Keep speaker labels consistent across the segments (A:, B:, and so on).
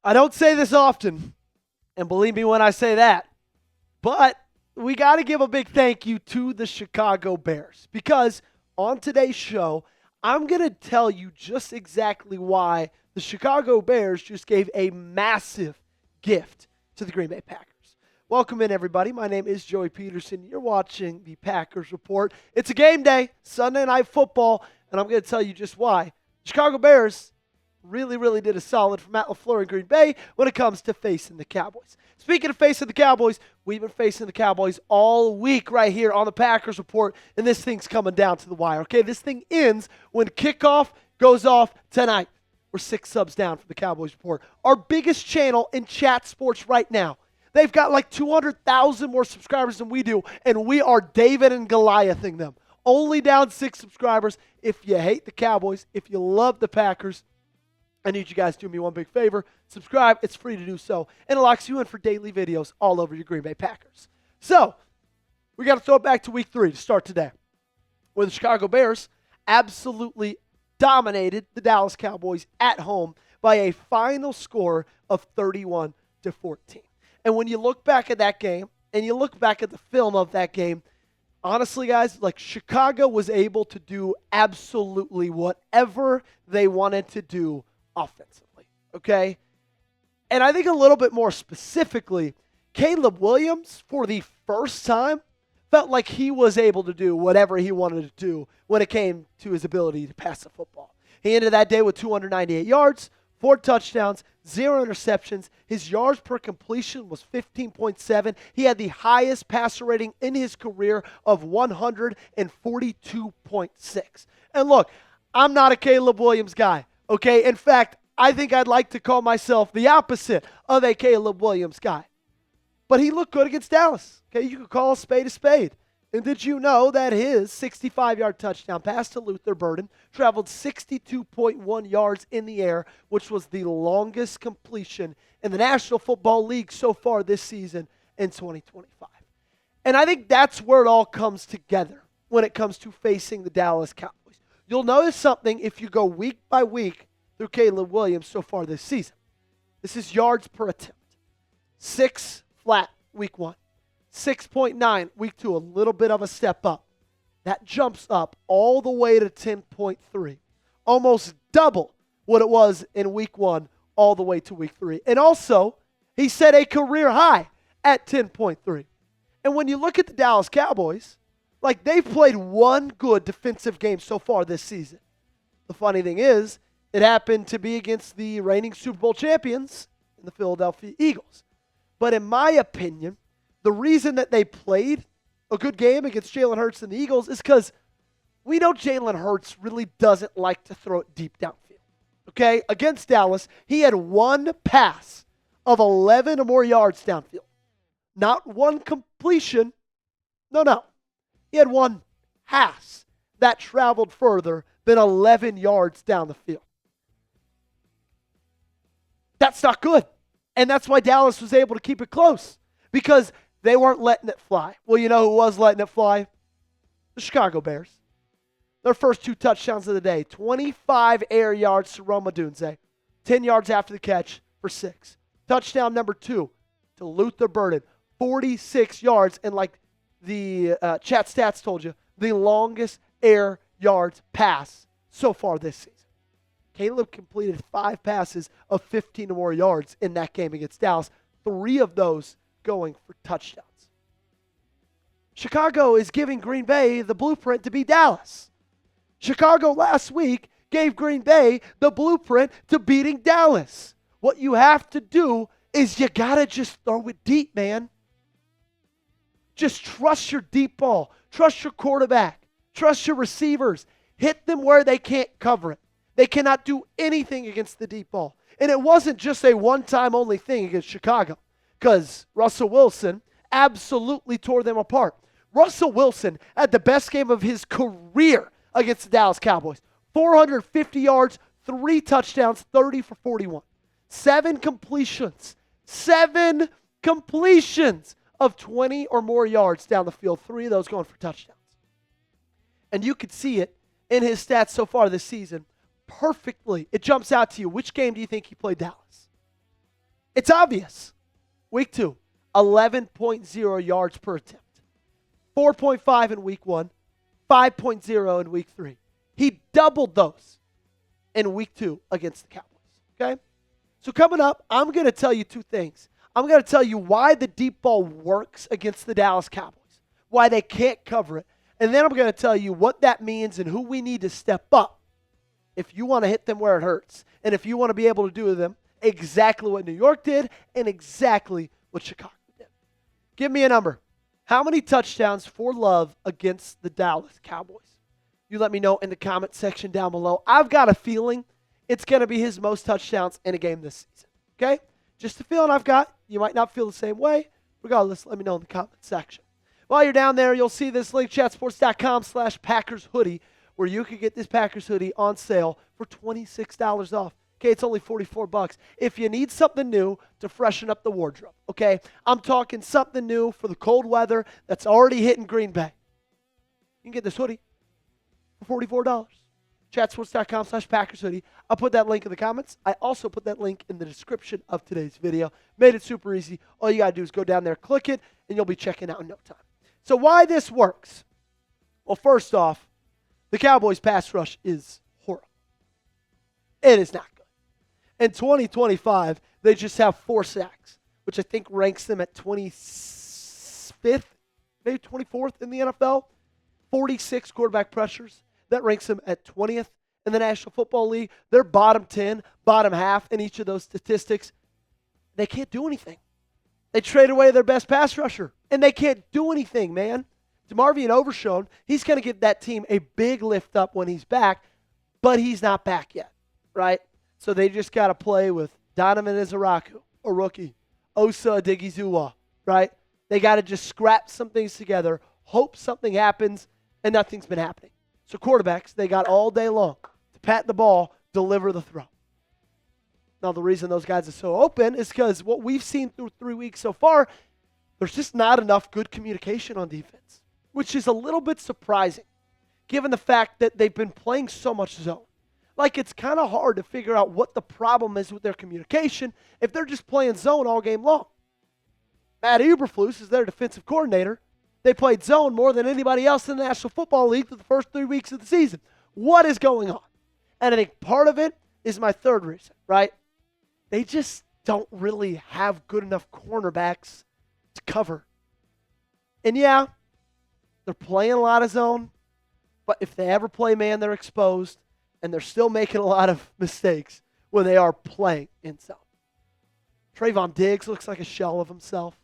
A: I don't say this often, and believe me when I say that, but we got to give a big thank you to the Chicago Bears because on today's show, I'm going to tell you just exactly why the Chicago Bears just gave a massive gift to the Green Bay Packers. Welcome in, everybody. My name is Joey Petersen. You're watching the Packers Report. It's a game day, Sunday Night Football, and I'm going to tell you just why. Chicago Bears really did a solid for Matt LaFleur in Green Bay when it comes to facing the Cowboys. Speaking of facing the Cowboys, we've been facing the Cowboys all week right here on the Packers Report, and this thing's coming down to the wire, okay? This thing ends when kickoff goes off tonight. We're 6 subs down from the Cowboys Report. Our biggest channel in chat sports right now. They've got like 200,000 more subscribers than we do, and we are David and Goliathing them. Only down 6 subscribers. If you hate the Cowboys, if you love the Packers, I need you guys to do me one big favor. Subscribe. It's free to do so. And it locks you in for daily videos all over your Green Bay Packers. So, we got to throw it back to week 3 to start today, where the Chicago Bears absolutely dominated the Dallas Cowboys at home by a final score of 31-14. And when you look back at that game, and you look back at the film of that game, honestly, guys, like Chicago was able to do absolutely whatever they wanted to do offensively, okay? And I think a little bit more specifically, Caleb Williams, for the first time, felt like he was able to do whatever he wanted to do when it came to his ability to pass the football. He ended that day with 298 yards, 4 touchdowns, 0 interceptions. His yards per completion was 15.7. He had the highest passer rating in his career of 142.6. And look, I'm not a Caleb Williams guy, okay? In fact, I think I'd like to call myself the opposite of a Caleb Williams guy. But he looked good against Dallas, okay? You could call a spade a spade. And did you know that his 65-yard touchdown pass to Luther Burden traveled 62.1 yards in the air, which was the longest completion in the National Football League so far this season in 2025. And I think that's where it all comes together when it comes to facing the Dallas Cowboys. You'll notice something if you go week by week through Caleb Williams so far this season. This is yards per attempt. 6 flat week 1. 6.9 week 2, a little bit of a step up. That jumps up all the way to 10.3. Almost double what it was in week 1 all the way to week 3. And also, he set a career high at 10.3. And when you look at the Dallas Cowboys, like they've played one good defensive game so far this season. The funny thing is, it happened to be against the reigning Super Bowl champions in the Philadelphia Eagles. But in my opinion, the reason that they played a good game against Jalen Hurts and the Eagles is because we know Jalen Hurts really doesn't like to throw it deep downfield. Okay? Against Dallas, he had 1 pass of 11 or more yards downfield. Not 1 completion. No. He had 1 pass that traveled further than 11 yards down the field. That's not good. And that's why Dallas was able to keep it close, because they weren't letting it fly. Well, you know who was letting it fly? The Chicago Bears. Their first 2 touchdowns of the day. 25 air yards to Rome Odunze. 10 yards after the catch for 6. Touchdown number 2 to Luther Burden. 46 yards. And like the chat stats told you, the longest air yards pass so far this season. Caleb completed 5 passes of 15 or more yards in that game against Dallas. 3 of those going for touchdowns. Chicago is giving Green Bay the blueprint to beat Dallas. Chicago last week gave Green Bay the blueprint to beating Dallas. What you have to do is you got to just throw it deep, man. Just trust your deep ball. Trust your quarterback. Trust your receivers. Hit them where they can't cover it. They cannot do anything against the deep ball. And it wasn't just a one-time only thing against Chicago, because Russell Wilson absolutely tore them apart. Russell Wilson had the best game of his career against the Dallas Cowboys. 450 yards, 3 touchdowns, 30 for 41. 7 completions. 7 completions of 20 or more yards down the field. 3 of those going for touchdowns. And you could see it in his stats so far this season perfectly. It jumps out to you. Which game do you think he played Dallas? It's obvious. Week 2, 11.0 yards per attempt. 4.5 in week 1, 5.0 in week 3. He doubled those in week 2 against the Cowboys. Okay? So coming up, I'm going to tell you 2 things. I'm going to tell you why the deep ball works against the Dallas Cowboys, why they can't cover it. And then I'm going to tell you what that means and who we need to step up if you want to hit them where it hurts. And if you want to be able to do with them exactly what New York did and exactly what Chicago did. Give me a number. How many touchdowns for Love against the Dallas Cowboys? You let me know in the comment section down below. I've got a feeling it's going to be his most touchdowns in a game this season. Okay? Just a feeling I've got. You might not feel the same way. Regardless, let me know in the comment section. While you're down there, you'll see this link, chatsports.com/Packers hoodie, where you can get this Packers hoodie on sale for $26 off. Okay, it's only $44. If you need something new to freshen up the wardrobe, okay? I'm talking something new for the cold weather that's already hitting Green Bay. You can get this hoodie for $44. Chatsports.com/Packers hoodie. I'll put that link in the comments. I also put that link in the description of today's video. Made it super easy. All you got to do is go down there, click it, and you'll be checking out in no time. So why this works? Well, first off, the Cowboys' pass rush is horrible. It is not good. In 2025, they just have 4 sacks, which I think ranks them at 25th, maybe 24th in the NFL. 46 quarterback pressures. That ranks them at 20th in the National Football League. They're bottom 10, bottom half in each of those statistics. They can't do anything. They traded away their best pass rusher, and they can't do anything, man. DeMarvion Overshown, he's going to give that team a big lift up when he's back, but he's not back yet, right? So they just got to play with Donovan Izaraku, a rookie, Osa Odighizuwa, right? They got to just scrap some things together, hope something happens, and nothing's been happening. So quarterbacks, they got all day long to pat the ball, deliver the throw. Now, the reason those guys are so open is because what we've seen through 3 weeks so far, there's just not enough good communication on defense, which is a little bit surprising, given the fact that they've been playing so much zone. Like, it's kind of hard to figure out what the problem is with their communication if they're just playing zone all game long. Matt Eberflus is their defensive coordinator. They played zone more than anybody else in the National Football League through the first 3 weeks of the season. What is going on? And I think part of it is my third reason, right? They just don't really have good enough cornerbacks to cover. And yeah, they're playing a lot of zone, but if they ever play man, they're exposed, and they're still making a lot of mistakes when they are playing in zone. Trevon Diggs looks like a shell of himself.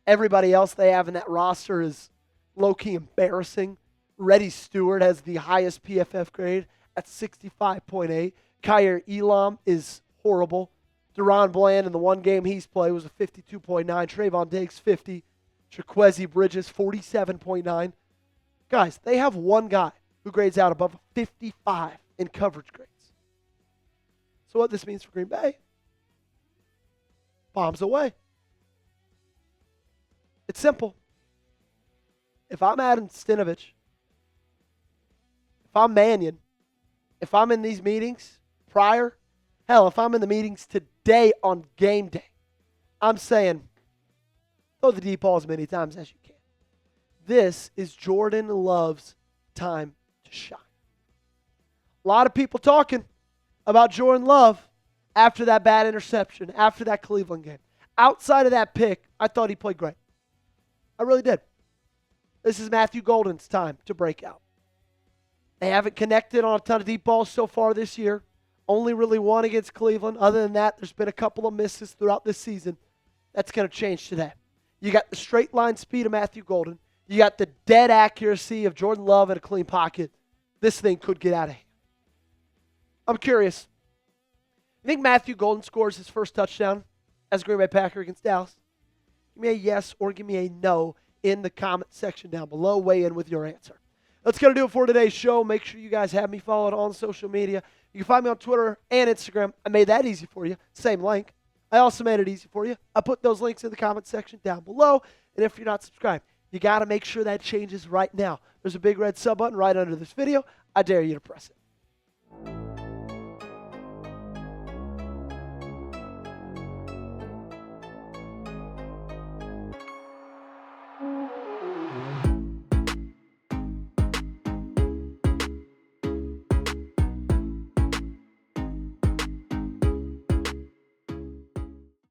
A: Everybody else they have in that roster is low-key embarrassing. Reddy Steward has the highest PFF grade at 65.8. Kaiir Elam is horrible. DaRon Bland in the one game he's played was a 52.9. Trevon Diggs, 50. Trikweze Bridges, 47.9. Guys, they have one guy who grades out above 55 in coverage grades. So what this means for Green Bay? Bombs away. It's simple. If I'm Adam Stinovich, if I'm Mannion, if I'm in these meetings prior, hell, if I'm in the meetings today on game day, I'm saying, throw the deep ball as many times as you can. This is Jordan Love's time to shine. A lot of people talking about Jordan Love after that bad interception, after that Cleveland game. Outside of that pick, I thought he played great. I really did. This is Matthew Golden's time to break out. They haven't connected on a ton of deep balls so far this year. Only really one against Cleveland. Other than that, there's been a couple of misses throughout this season. That's going to change today. You got the straight line speed of Matthew Golden. You got the dead accuracy of Jordan Love in a clean pocket. This thing could get out of hand. I'm curious. You think Matthew Golden scores his first touchdown as a Green Bay Packer against Dallas? Give me a yes or give me a no in the comment section down below. Weigh in with your answer. That's going to do it for today's show. Make sure you guys have me followed on social media. You can find me on Twitter and Instagram. I made that easy for you. Same link. I also made it easy for you. I put those links in the comment section down below. And if you're not subscribed, you got to make sure that changes right now. There's a big red sub button right under this video. I dare you to press it.